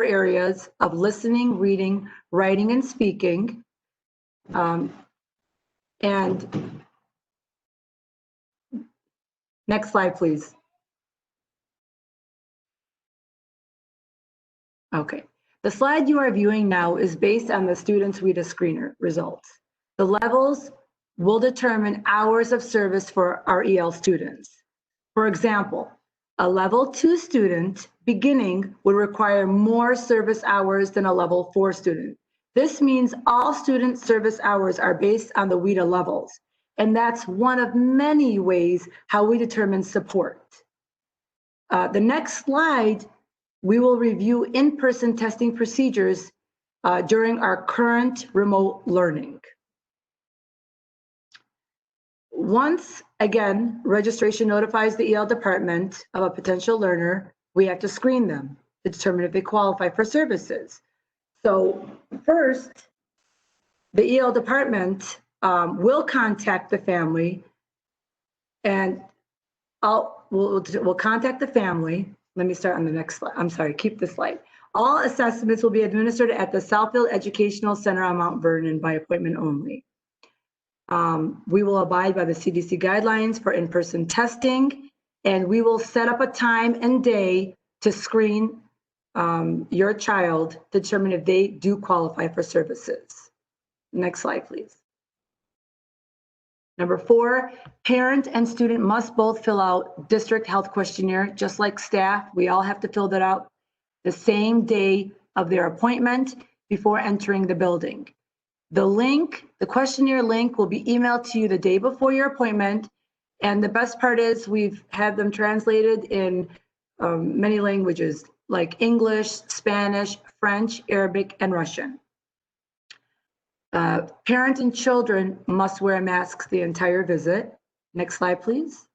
areas of listening, reading, writing, and speaking. And next slide, please. Okay. The slide you are viewing now is based on the students' WIDA screener results. The levels will determine hours of service for our EL students. For example, a level 2 student beginning would require more service hours than a level 4 student. This means all student service hours are based on the WIDA levels, and that's one of many ways how we determine support. The next slide, we will review in-person testing procedures during our current remote learning. Once again, registration notifies the EL department of a potential learner, we have to screen them to determine if they qualify for services. So first, the EL department will contact the family, and we'll contact the family. Let me start on the next slide. I'm sorry, keep the slide. All assessments will be administered at the Southfield Educational Center on Mount Vernon by appointment only. We will abide by the CDC guidelines for in-person testing, and we will set up a time and day to screen your child to determine if they do qualify for services. Next slide, please. Number 4, parent and student must both fill out district health questionnaire, just like staff. We all have to fill that out the same day of their appointment before entering the building. The link, the questionnaire link, will be emailed to you the day before your appointment. And the best part is we've had them translated in many languages like English, Spanish, French, Arabic, and Russian. Parents and children must wear masks the entire visit. Next slide, please.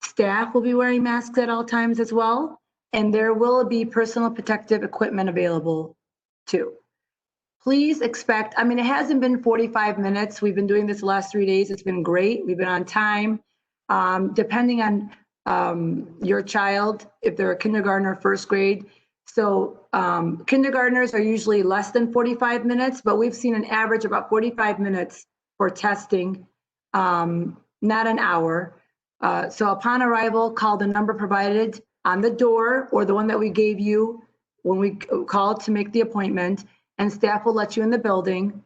Staff will be wearing masks at all times as well, and there will be personal protective equipment available too. Please expect, I mean, it hasn't been 45 minutes. We've been doing this the last 3 days. It's been great. We've been on time. Depending on your child, if they're a kindergartner or first grade. So kindergartners are usually less than 45 minutes, but we've seen an average about 45 minutes for testing, not an hour. So upon arrival, call the number provided on the door or the one that we gave you when we called to make the appointment, and staff will let you in the building.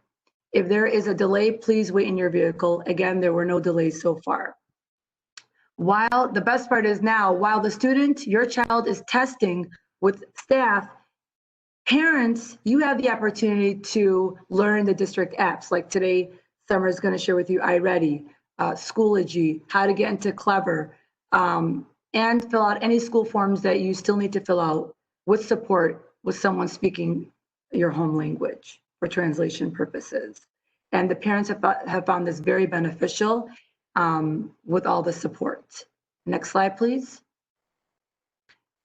If there is a delay, please wait in your vehicle. Again, there were no delays so far. While the best part is now, while the student, your child, is testing with staff, parents, you have the opportunity to learn the district apps. Like today, Summer is going to share with you iReady, Schoology, how to get into Clever, and fill out any school forms that you still need to fill out with support with someone speaking your home language for translation purposes. And the parents have found this very beneficial with all the support. Next slide, please.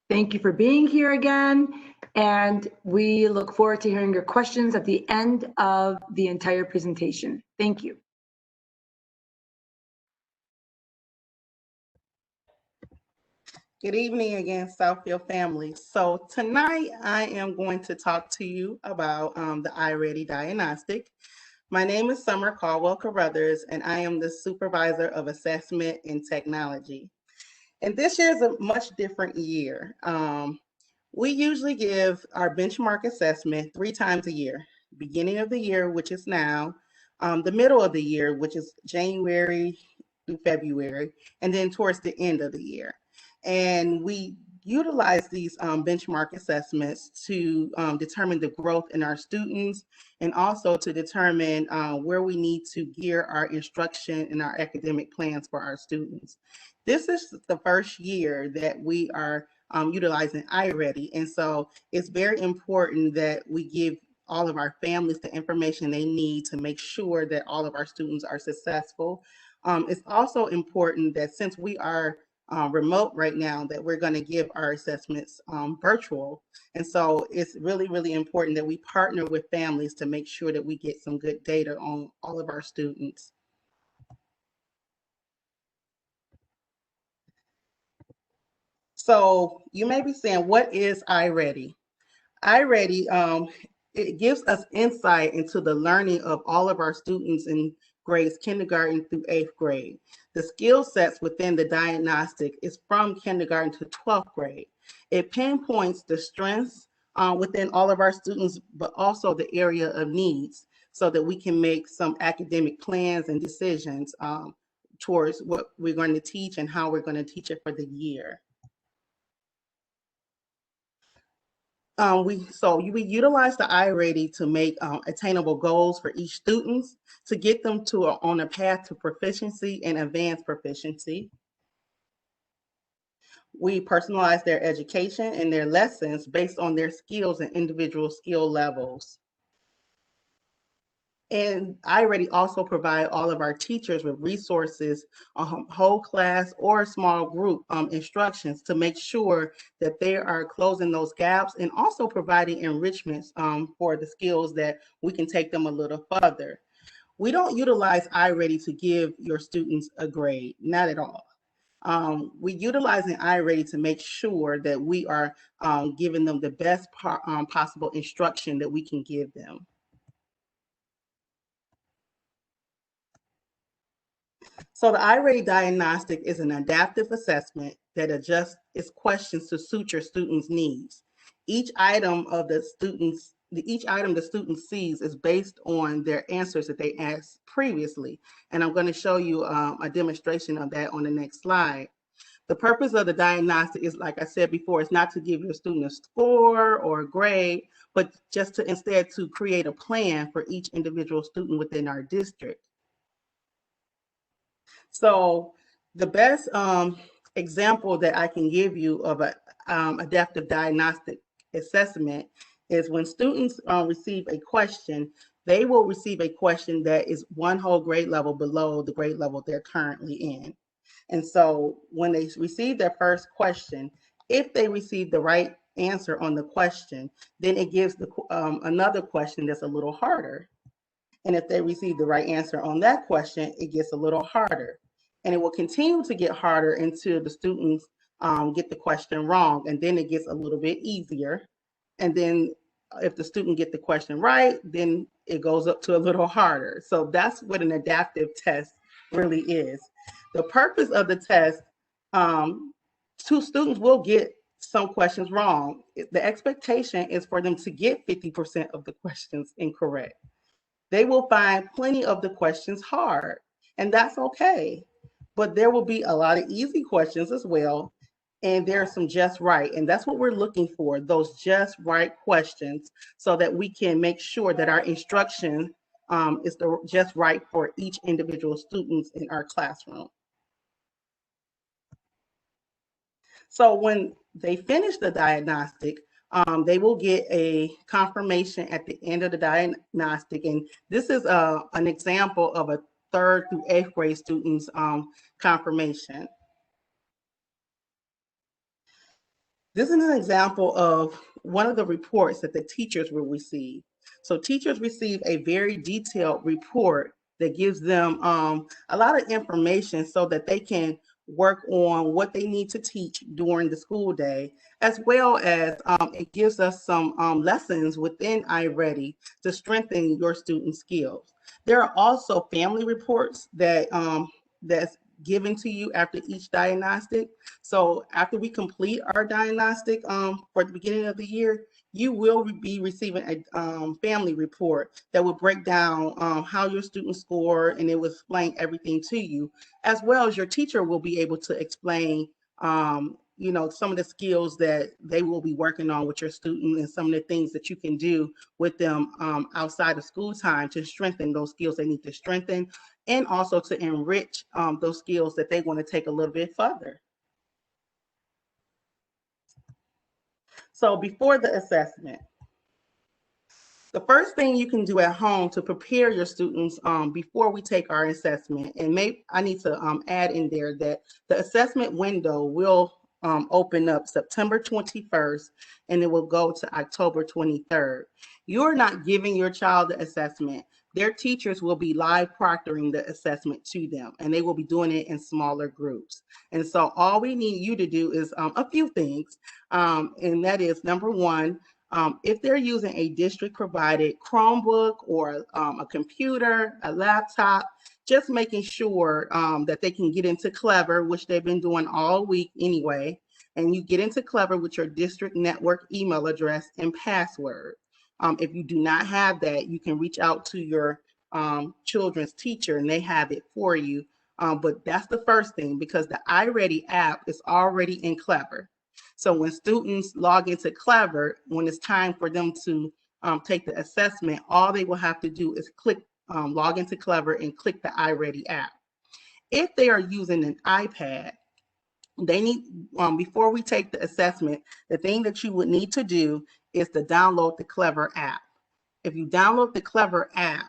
Thank you for being here again. And we look forward to hearing your questions at the end of the entire presentation. Thank you. Good evening again, Southfield family. So tonight I am going to talk to you about the iReady diagnostic. My name is Summer Caldwell Carruthers, and I am the Supervisor of Assessment and Technology. And this year is a much different year. We usually give our benchmark assessment 3 times a year: beginning of the year, which is now, the middle of the year, which is January through February, and then towards the end of the year. And we utilize these benchmark assessments to determine the growth in our students, and also to determine where we need to gear our instruction and our academic plans for our students. This is the first year that we are utilizing iReady, and so it's very important that we give all of our families the information they need to make sure that all of our students are successful. It's also important that since we are remote right now, that we're going to give our assessments virtual. And so it's really, really important that we partner with families to make sure that we get some good data on all of our students. So you may be saying, what is iReady? iReady, it gives us insight into the learning of all of our students in grades kindergarten through 8th grade. The skill sets within the diagnostic is from kindergarten to 12th grade. It pinpoints the strengths within all of our students, but also the area of needs so that we can make some academic plans and decisions towards what we're going to teach and how we're going to teach it for the year. We utilize the iReady to make attainable goals for each student to get them on a path to proficiency and advanced proficiency. We personalize their education and their lessons based on their skills and individual skill levels. And iReady also provide all of our teachers with resources, whole class or small group instructions to make sure that they are closing those gaps and also providing enrichments for the skills that we can take them a little further. We don't utilize iReady to give your students a grade, not at all. We utilizing iReady to make sure that we are giving them the best possible instruction that we can give them. So the iReady diagnostic is an adaptive assessment that adjusts its questions to suit your student's needs. Each item the student sees is based on their answers that they asked previously. And I'm going to show you a demonstration of that on the next slide. The purpose of the diagnostic is, like I said before, it's not to give your student a score or a grade, but just to instead to create a plan for each individual student within our district. So the best example that I can give you of an adaptive diagnostic assessment is when students receive a question, they will receive a question that is one whole grade level below the grade level they're currently in. And so when they receive their first question, if they receive the right answer on the question, then it gives another question that's a little harder. And if they receive the right answer on that question, it gets a little harder. And it will continue to get harder until the students get the question wrong. And then it gets a little bit easier. And then if the student get the question right, then it goes up to a little harder. So that's what an adaptive test really is. The purpose of the test, two students will get some questions wrong. The expectation is for them to get 50% of the questions incorrect. They will find plenty of the questions hard, and that's okay. But there will be a lot of easy questions as well, and there are some just right. And that's what we're looking for, those just right questions, so that we can make sure that our instruction is just right for each individual student in our classroom. So when they finish the diagnostic, they will get a confirmation at the end of the diagnostic. And this is an example of a 3rd through 8th grade student's confirmation. This is an example of one of the reports that the teachers will receive. So teachers receive a very detailed report that gives them a lot of information so that they can work on what they need to teach during the school day, as well as it gives us some lessons within iReady to strengthen your student skills. There are also family reports that's given to you after each diagnostic. So after we complete our diagnostic for the beginning of the year, you will be receiving a family report that will break down how your students score, and it will explain everything to you, as well as your teacher will be able to explain some of the skills that they will be working on with your student and some of the things that you can do with them outside of school time to strengthen those skills they need to strengthen, and also to enrich those skills that they want to take a little bit further. So before the assessment, the first thing you can do at home to prepare your students before we take our assessment, and maybe I need to add in there that the assessment window will open up September 21st and it will go to October 23rd. You're not giving your child the assessment. Their teachers will be live proctoring the assessment to them, and they will be doing it in smaller groups. And so all we need you to do is a few things, and that is, number one, If they're using a district provided Chromebook or a computer, a laptop, just making sure that they can get into Clever, which they've been doing all week anyway. And you get into Clever with your district network email address and password. If you do not have that, you can reach out to your children's teacher and they have it for you. But that's the first thing, because the iReady app is already in Clever. So when students log into Clever, when it's time for them to take the assessment, all they will have to do is click log into Clever and click the iReady app. If they are using an iPad, they need, before we take the assessment, the thing that you would need to do is to download the Clever app. If you download the Clever app,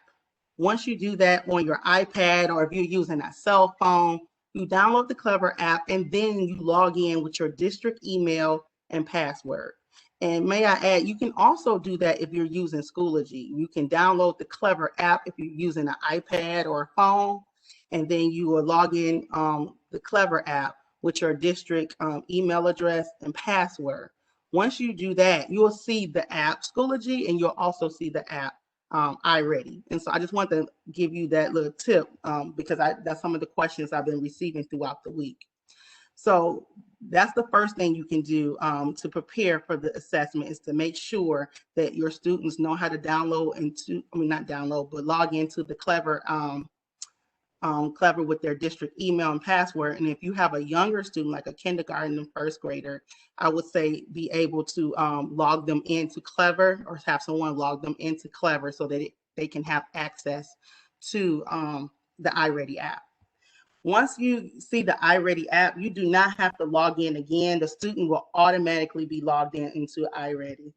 once you do that on your iPad, or if you're using a cell phone, you download the Clever app and then you log in with your district email and password. And may I add, you can also do that if you're using Schoology. You can download the Clever app if you're using an iPad or a phone, and then you will log in the Clever app with your district email address and password. Once you do that, you will see the app Schoology, and you'll also see the app iReady. And so I just want to give you that little tip because that's some of the questions I've been receiving throughout the week. So that's the first thing you can do to prepare for the assessment, is to make sure that your students know how to download into, I mean, not download, but log into the Clever Clever with their district email and password. And if you have a younger student, like a kindergarten and first grader, I would say be able to log them into Clever, or have someone log them into Clever so that they can have access to the iReady app. Once you see the iReady app, you do not have to log in again. The student will automatically be logged in into iReady.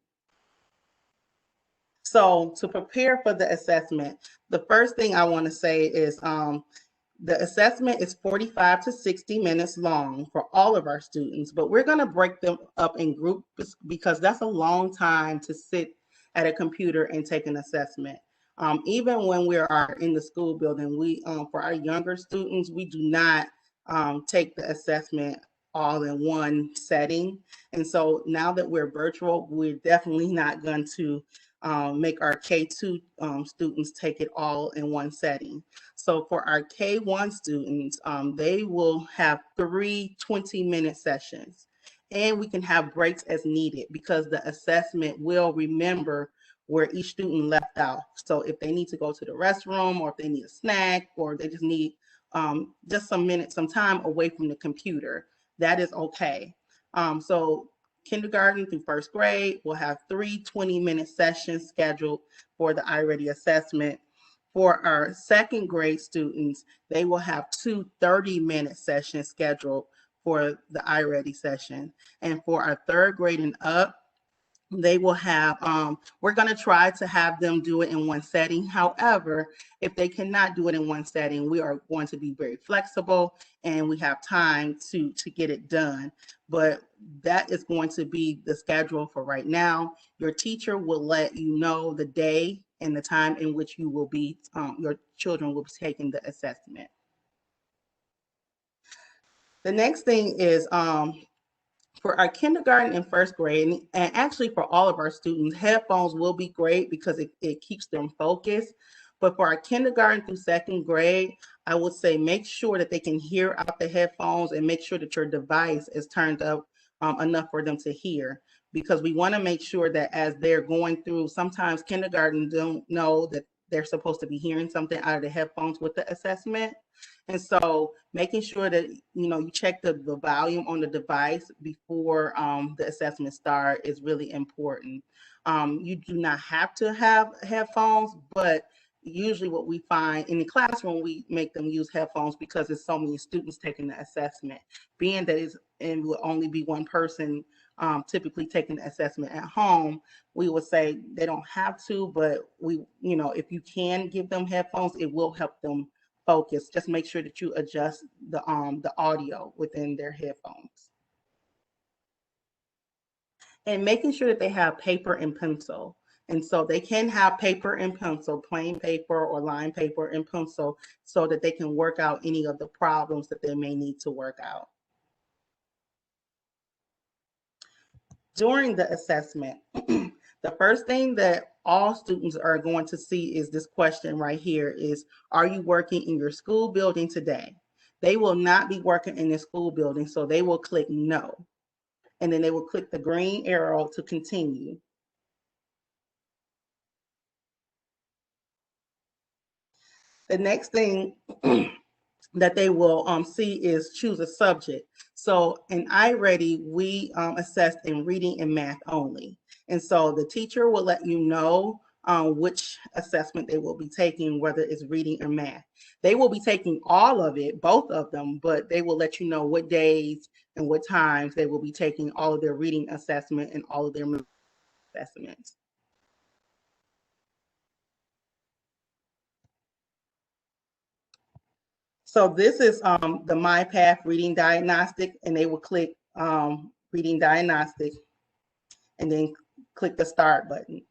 So to prepare for the assessment, the first thing I want to say is the assessment is 45 to 60 minutes long for all of our students, but we're going to break them up in groups because that's a long time to sit at a computer and take an assessment. Even when we are in the school building, we for our younger students, we do not take the assessment all in one setting. And so now that we're virtual, we're definitely not going to make our K2 students take it all in one setting. So for our K1 students, they will have 3 20-minute sessions, and we can have breaks as needed because the assessment will remember where each student left out. So if they need to go to the restroom, or if they need a snack, or they just need just some minutes, some time away from the computer, that is okay. So kindergarten through first grade will have 3 20-minute sessions scheduled for the iReady assessment. For our second grade students, they will have 2 30-minute sessions scheduled for the iReady session. And for our third grade and up, they will have, we're going to try to have them do it in one setting. However, if they cannot do it in one setting, we are going to be very flexible and we have time to get it done. But that is going to be the schedule for right now. Your teacher will let you know the day and the time in which you will be, your children will be taking the assessment. The next thing is, for our kindergarten and first grade, and actually for all of our students, headphones will be great because it keeps them focused. But for our kindergarten through second grade, I would say make sure that they can hear out the headphones, and make sure that your device is turned up enough for them to hear. Because we want to make sure that as they're going through, sometimes kindergarten don't know that they're supposed to be hearing something out of the headphones with the assessment. And so making sure that, you check the volume on the device before the assessment start is really important. You do not have to have headphones, but usually what we find in the classroom, we make them use headphones because there's so many students taking the assessment. Being that it will only be one person typically taking the assessment at home, we would say they don't have to, but if you can give them headphones, it will help them focus. Just make sure that you adjust the audio within their headphones. And making sure that they have paper and pencil. And so they can have paper and pencil, plain paper or line paper and pencil, so that they can work out any of the problems that they may need to work out. During the assessment, The first thing that all students are going to see is this question right here is, are you working in your school building today? They will not be working in the school building, so they will click no. And then they will click the green arrow to continue. The next thing that they will see is choose a subject. So in iReady, we assess in reading and math only. And so the teacher will let you know which assessment they will be taking, whether it's reading or math. They will be taking all of it, both of them, but they will let you know what days and what times they will be taking all of their reading assessment and all of their math assessments. So this is the MyPath Reading Diagnostic, and they will click Reading Diagnostic and then click the Start button.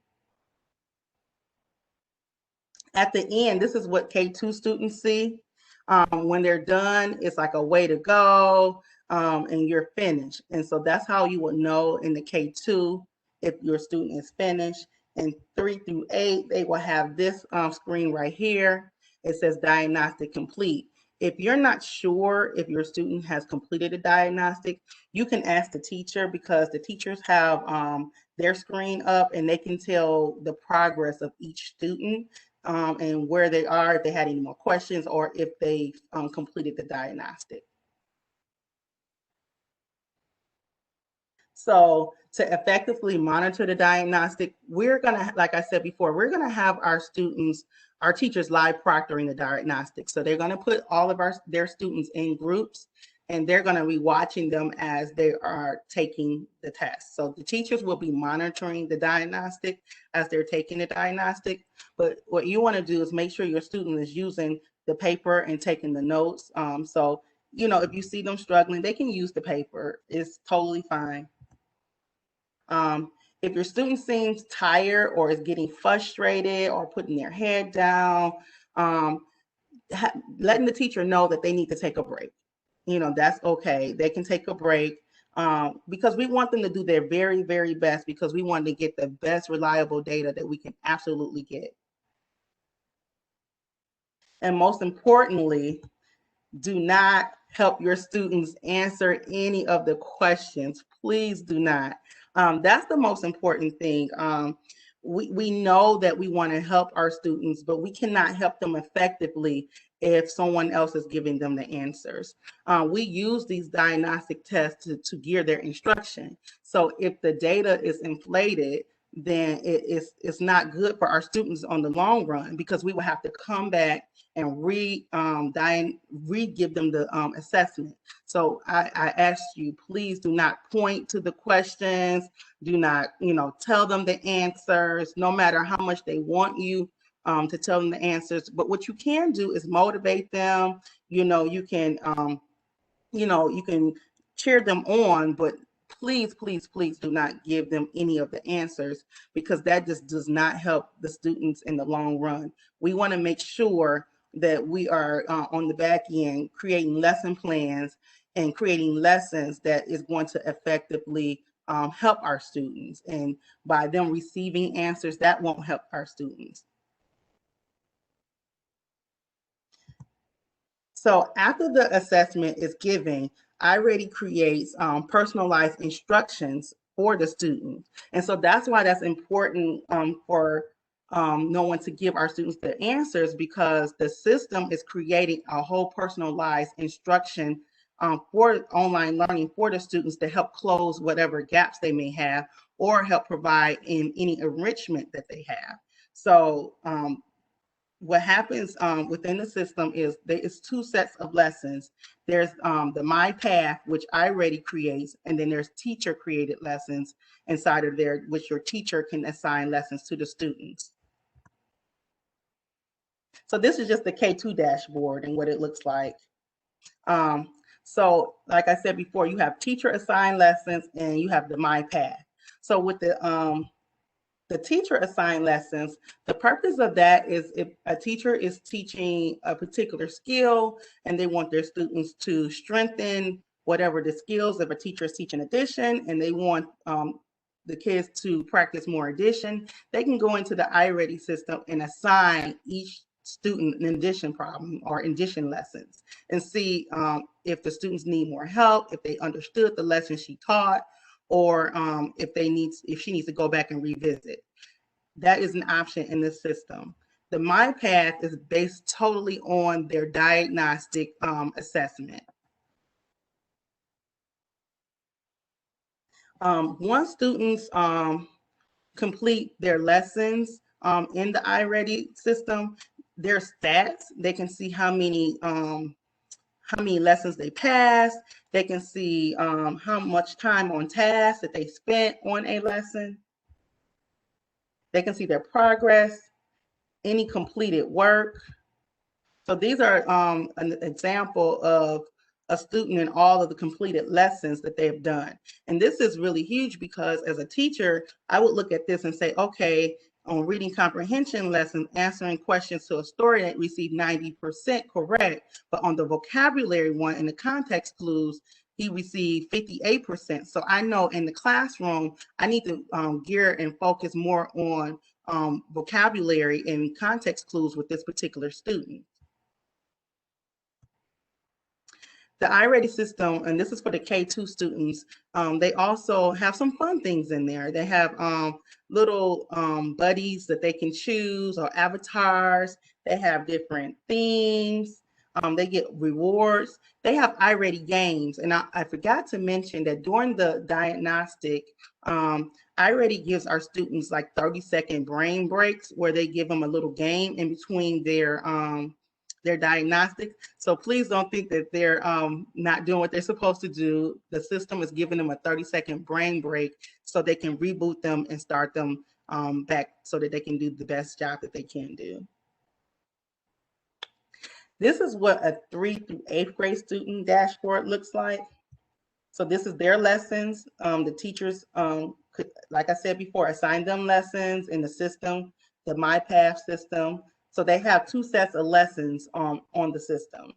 At the end, this is what K2 students see. When they're done, it's like a way to go, and you're finished. And so that's how you will know in the K2 if your student is finished. And 3 through 8, they will have this screen right here. It says Diagnostic Complete. If you're not sure if your student has completed a diagnostic, you can ask the teacher, because the teachers have their screen up and they can tell the progress of each student. And where they are, if they had any more questions, or if they completed the diagnostic. So to effectively monitor the diagnostic, we're gonna, like I said before, we're gonna have our students, our teachers live proctoring the diagnostic. So they're gonna put all of their students in groups, and they're gonna be watching them as they are taking the test. So the teachers will be monitoring the diagnostic as they're taking the diagnostic. But what you wanna do is make sure your student is using the paper and taking the notes. So, you know, if you see them struggling, they can use the paper. It's totally fine. If your student seems tired or is getting frustrated or putting their head down, letting the teacher know that they need to take a break. You know, that's okay. They can take a break because we want them to do their very, very best, because we want to get the best reliable data that we can absolutely get. And most importantly, do not help your students answer any of the questions. Please do not. That's the most important thing. We know that we want to help our students, but we cannot help them effectively if someone else is giving them the answers. We use these diagnostic tests to gear their instruction. So if the data is inflated, then it's not good for our students on the long run, because we will have to come back and re-give them the assessment. So I ask you, please do not point to the questions. Do not, tell them the answers, no matter how much they want you to tell them the answers. But what you can do is motivate them. You can, you can cheer them on, but please, please, please do not give them any of the answers, because that just does not help the students in the long run. We want to make sure that we are on the back end creating lesson plans and creating lessons that is going to effectively help our students. And by them receiving answers, that won't help our students. So after the assessment is given, iReady creates personalized instructions for the student. And so that's why that's important for no one to give our students the answers, because the system is creating a whole personalized instruction for online learning for the students to help close whatever gaps they may have, or help provide in any enrichment that they have. So what happens within the system is there is 2 sets of lessons. There's the MyPath, which iReady creates, and then there's teacher created lessons inside of there, which your teacher can assign lessons to the students. So this is just the K2 dashboard and what it looks like. So like I said before, you have teacher assigned lessons and you have the MyPath. So with the teacher assigned lessons, the purpose of that is if a teacher is teaching a particular skill and they want their students to strengthen whatever the skills, if a teacher is teaching addition and they want the kids to practice more addition, they can go into the iReady system and assign each student an addition problem or addition lessons and see if the students need more help, if they understood the lesson she taught, or if she needs to go back and revisit. That is an option in the system. The MyPath is based totally on their diagnostic assessment. Once students complete their lessons in the iReady system, their stats, they can see how many lessons they passed. They can see how much time on task that they spent on a lesson. They can see their progress, any completed work. So these are an example of a student and all of the completed lessons that they've done. And this is really huge because as a teacher, I would look at this and say, okay, on reading comprehension lessons, answering questions to a story that received 90% correct, but on the vocabulary one and the context clues, he received 58%. So I know in the classroom, I need to gear and focus more on vocabulary and context clues with this particular student. The iReady system, and this is for the K2 students, they also have some fun things in there. They have little buddies that they can choose or avatars. They have different themes. They get rewards. They have iReady games. And I forgot to mention that during the diagnostic, iReady gives our students like 30-second brain breaks where they give them a little game in between their diagnostic. So please don't think that they're not doing what they're supposed to do. The system is giving them a 30-second brain break so they can reboot them and start them back so that they can do the best job that they can do. This is what a 3th through 8th grade student dashboard looks like. So this is their lessons. The teachers could, like I said before, assign them lessons in the system, the MyPath system. So they have 2 sets of lessons on the system.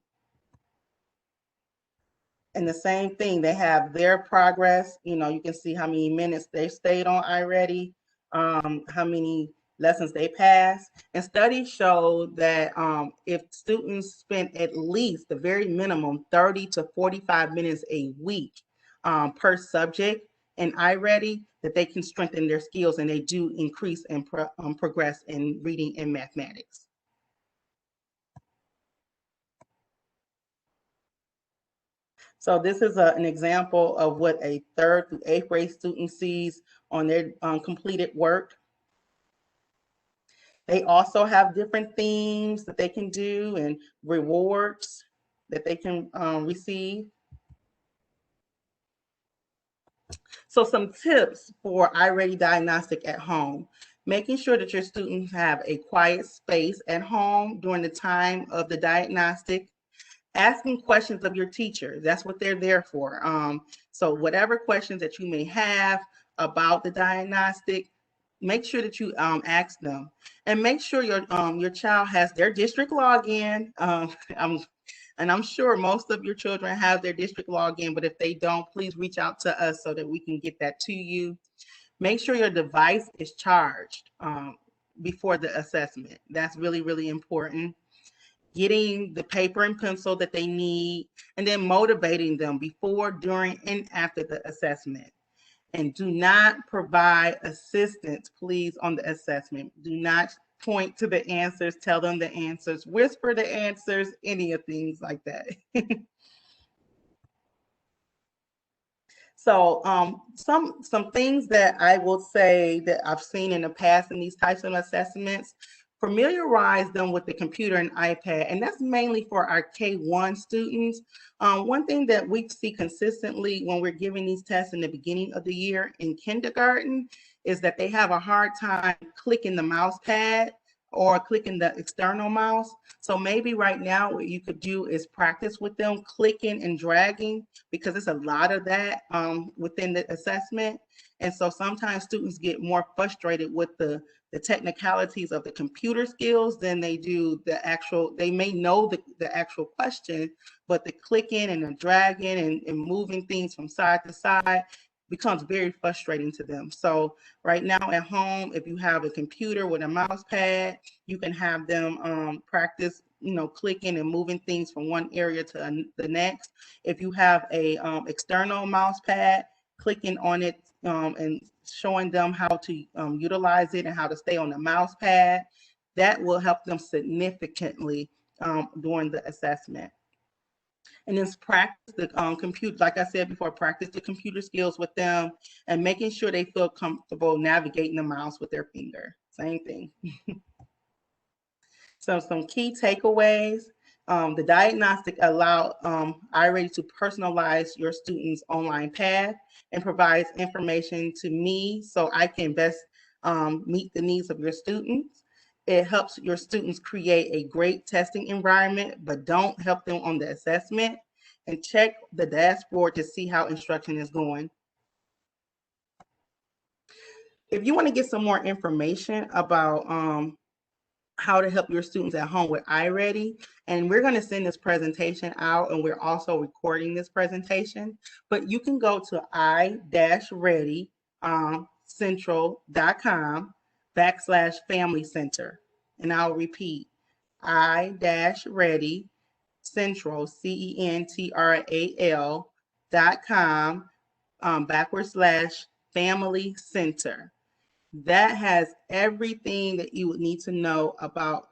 And the same thing, they have their progress. You know, you can see how many minutes they stayed on iReady, how many lessons they passed. And studies show that if students spend at least the very minimum 30 to 45 minutes a week per subject in iReady, that they can strengthen their skills and they do increase and progress in reading and mathematics. So this is an example of what a 3rd through 8th grade student sees on their completed work. They also have different themes that they can do and rewards that they can receive. So some tips for iReady Diagnostic at home. Making sure that your students have a quiet space at home during the time of the diagnostic. Asking questions of your teacher, that's what they're there for. So whatever questions that you may have about the diagnostic, make sure that you ask them, and make sure your child has their district login. I'm sure most of your children have their district login, but if they don't, please reach out to us so that we can get that to you. Make sure your device is charged before the assessment. That's really, really important. Getting the paper and pencil that they need, and then motivating them before, during, and after the assessment. And do not provide assistance, please, on the assessment. Do not point to the answers, tell them the answers, whisper the answers, any of things like that. So some things that I will say that I've seen in the past in these types of assessments, familiarize them with the computer and iPad, and that's mainly for our K1 students. One thing that we see consistently when we're giving these tests in the beginning of the year in kindergarten is that they have a hard time clicking the mouse pad or clicking the external mouse. So maybe right now what you could do is practice with them clicking and dragging, because it's a lot of that within the assessment. And so sometimes students get more frustrated with the technicalities of the computer skills than they do the actual, they may know the actual question, but the clicking and the dragging and moving things from side to side becomes very frustrating to them. So right now at home, if you have a computer with a mouse pad, you can have them practice, clicking and moving things from one area to the next. If you have a external mouse pad, clicking on it and showing them how to utilize it and how to stay on the mouse pad, that will help them significantly during the assessment. And then practice the computer, like I said before, practice the computer skills with them and making sure they feel comfortable navigating the mouse with their finger. Same thing. So some key takeaways. The diagnostic allow iReady to personalize your student's online path and provides information to me so I can best meet the needs of your students. It helps your students create a great testing environment, but don't help them on the assessment. And check the dashboard to see how instruction is going. If you want to get some more information about how to help your students at home with iReady, and we're going to send this presentation out, and we're also recording this presentation, but you can go to i-readycentral.com/family center, and I'll repeat, i-ready central CENTRAL.com /family center. That has everything that you would need to know about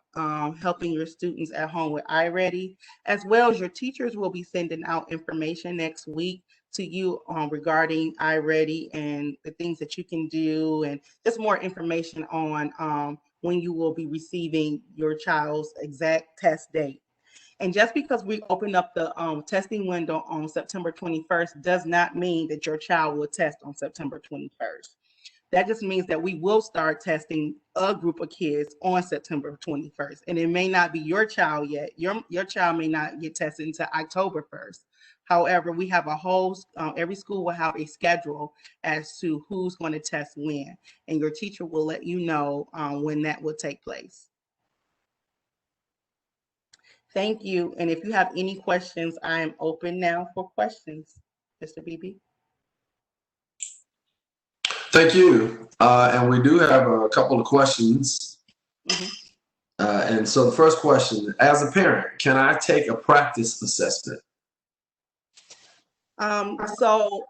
helping your students at home with iReady, as well as your teachers will be sending out information next week to you regarding iReady and the things that you can do, and just more information on when you will be receiving your child's exact test date. And just because we open up the testing window on September 21st does not mean that your child will test on September 21st. That just means that we will start testing a group of kids on September 21st. And it may not be your child yet. Your child may not get tested until October 1st. However, we have a whole, every school will have a schedule as to who's going to test when. And your teacher will let you know when that will take place. Thank you. And if you have any questions, I am open now for questions. Mr. Beebe. Thank you. And we do have a couple of questions. And so the first question, as a parent, can I take a practice assessment? So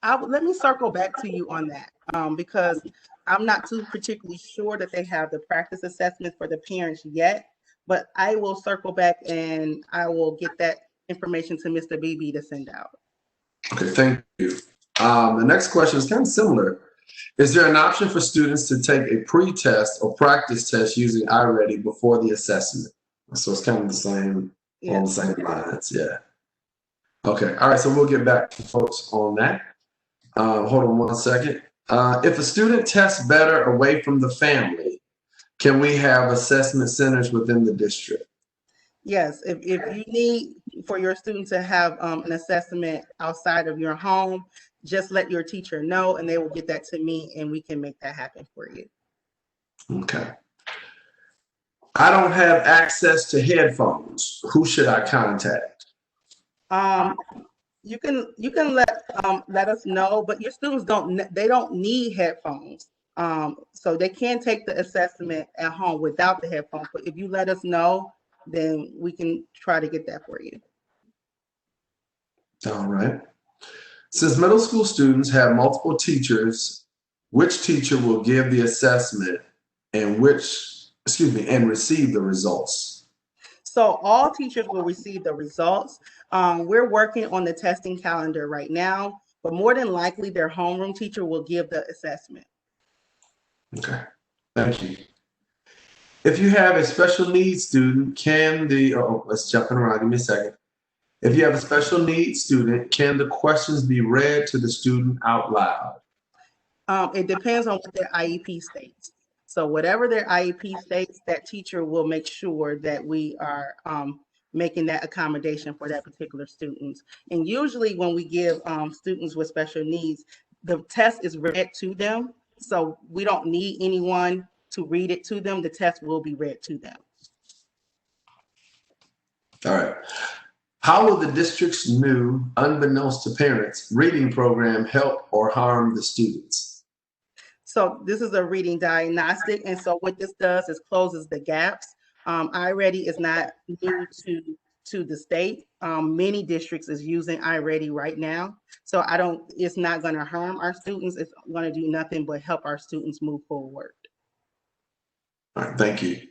let me circle back to you on that because I'm not too particularly sure that they have the practice assessment for the parents yet, but I will circle back and I will get that information to Mr. Beebe to send out. Okay, thank you. The next question is kind of similar. Is there an option for students to take a pre-test or practice test using iReady before the assessment? So it's kind of the same, on the same lines, yeah. Okay, all right, so we'll get back to folks on that. Hold on one second. If a student tests better away from the family, can we have assessment centers within the district? Yes, if you need for your student to have an assessment outside of your home, just let your teacher know and they will get that to me and we can make that happen for you. Okay. I don't have access to headphones. Who should I contact? You can let us know, but your students don't need headphones. So they can take the assessment at home without the headphones. But if you let us know, then we can try to get that for you. All right. Since middle school students have multiple teachers, which teacher will give the assessment and receive the results? So all teachers will receive the results. We're working on the testing calendar right now, but more than likely their homeroom teacher will give the assessment. Okay, thank you. If you have a special needs student, let's jump around, give me a second. If you have a special needs student, can the questions be read to the student out loud? It depends on what their IEP states. So whatever their IEP states, that teacher will make sure that we are making that accommodation for that particular student. And usually when we give students with special needs, the test is read to them. So we don't need anyone to read it to them. The test will be read to them. All right. How will the district's new, unbeknownst to parents, reading program help or harm the students? So this is a reading diagnostic, and so what this does is closes the gaps. iReady is not new to the state. Many districts is using iReady right now. So it's not going to harm our students. It's going to do nothing but help our students move forward. All right, thank you.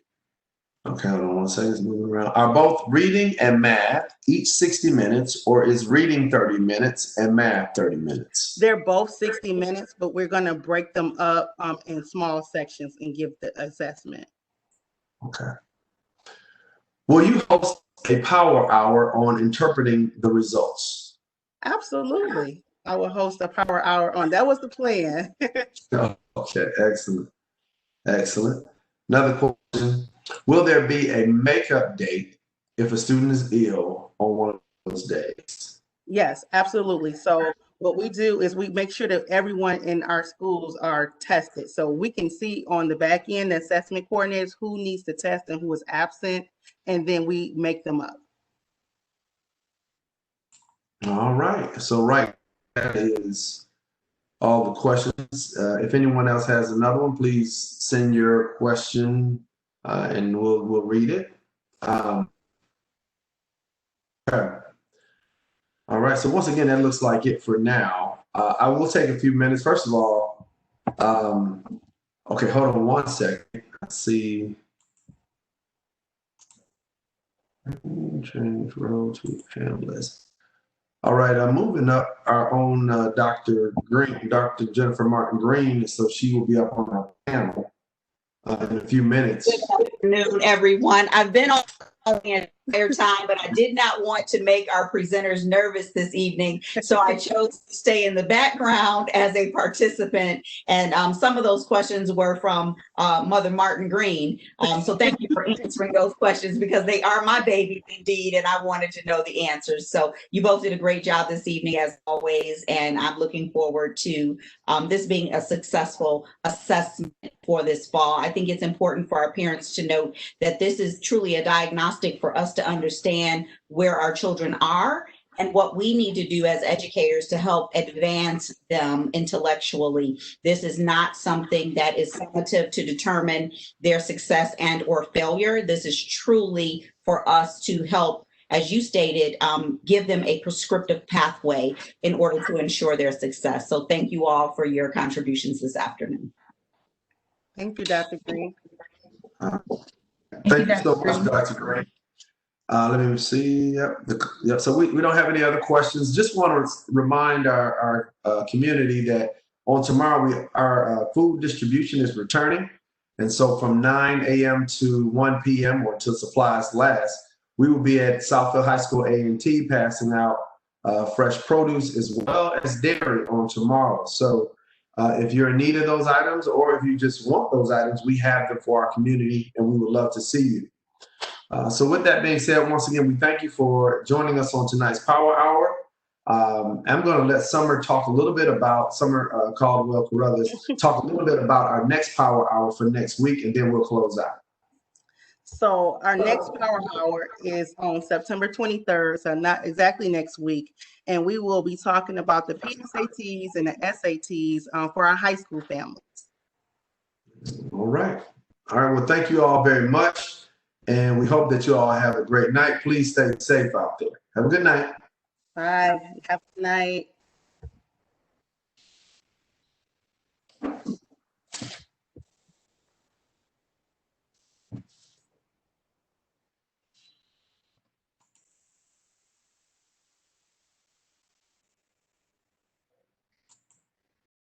Okay, hold on one second, it's moving around. Are both reading and math each 60 minutes, or is reading 30 minutes and math 30 minutes? They're both 60 minutes, but we're going to break them up in small sections and give the assessment. Okay. Will you host a power hour on interpreting the results? Absolutely. I will host a power hour on. That was the plan. Okay, excellent. Excellent. Another question. Will there be a makeup date if a student is ill on one of those days? Yes, absolutely. So what we do is we make sure that everyone in our schools are tested. So we can see on the back end, the assessment coordinators, who needs to test and who is absent, and then we make them up. All right. So that is all the questions. If anyone else has another one, please send your question and we'll read it. Okay. All right. So once again, that looks like it for now. I will take a few minutes. First of all, okay, hold on one second. Let's see. Change role to panelist. All right, I'm moving up our own Dr. Green, Dr. Jennifer Martin Green, so she will be up on our panel in a few minutes. Good afternoon, everyone. I've been on the entire time, but I did not want to make our presenters nervous this evening, so I chose to stay in the background as a participant. And some of those questions were from Mother Martin Green. So thank you for answering those questions, because they are my babies indeed, and I wanted to know the answers. So you both did a great job this evening, as always, and I'm looking forward to this being a successful assessment for this fall. I think it's important for our parents to note that this is truly a diagnostic for us to understand where our children are and what we need to do as educators to help advance them intellectually. This is not something that is summative to determine their success and or failure. This is truly for us to help, as you stated, give them a prescriptive pathway in order to ensure their success. So thank you all for your contributions this afternoon. Thank you, Dr. Green. Thank you so much, Dr. Green. Let me see. Yep. So we don't have any other questions. Just want to remind our community that on tomorrow our food distribution is returning, and so from 9 a.m. to 1 p.m. or till supplies last, we will be at Southfield High School A&T passing out fresh produce as well as dairy on tomorrow. So if you're in need of those items, or if you just want those items, we have them for our community, and we would love to see you. So with that being said, once again, we thank you for joining us on tonight's Power Hour. I'm going to let Summer talk a little bit about, Summer Caldwell Carruthers, talk a little bit about our next Power Hour for next week, and then we'll close out. So our next Power Hour is on September 23rd, so not exactly next week. And we will be talking about the PSATs and the SATs for our high school families. All right. All right. Well, thank you all very much. And we hope that you all have a great night. Please stay safe out there. Have a good night. Bye. Have a good night.